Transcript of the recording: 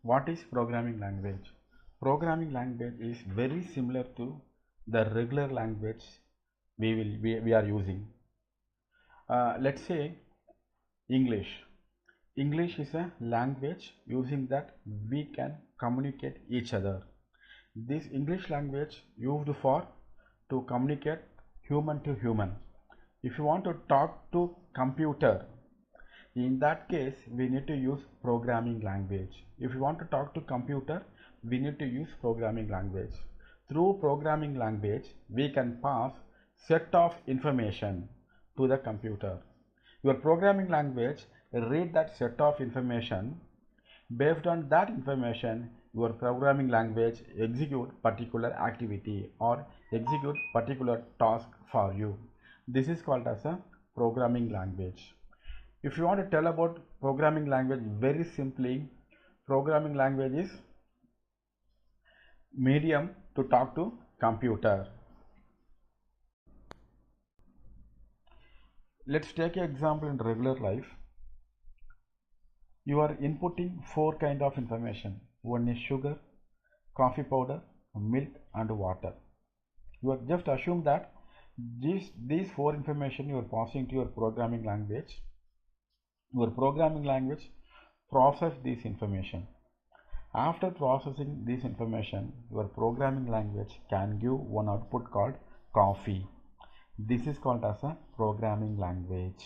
What is programming language? Programming language is very similar to the regular language we are using. Let's say English. English is a language using that we can communicate each other. This English language used for to communicate human to human. If you want to talk to computer, in that case we need to use programming language. If you want to talk to computer, we need to use programming language. Through programming language we can pass set of information to the computer. Your programming language read that set of information. Based on that information, your programming language execute particular activity or execute particular task for you. This is called as a programming language. If you want to tell about programming language very simply, programming language is medium to talk to computer. Let's take an example in regular life. You are inputting four kind of information. One is sugar, coffee powder, milk and water. You are just assume that these four information you are passing to your programming language. Your programming language process this information. After processing this information, your programming language can give one output called coffee. This is called as a programming language.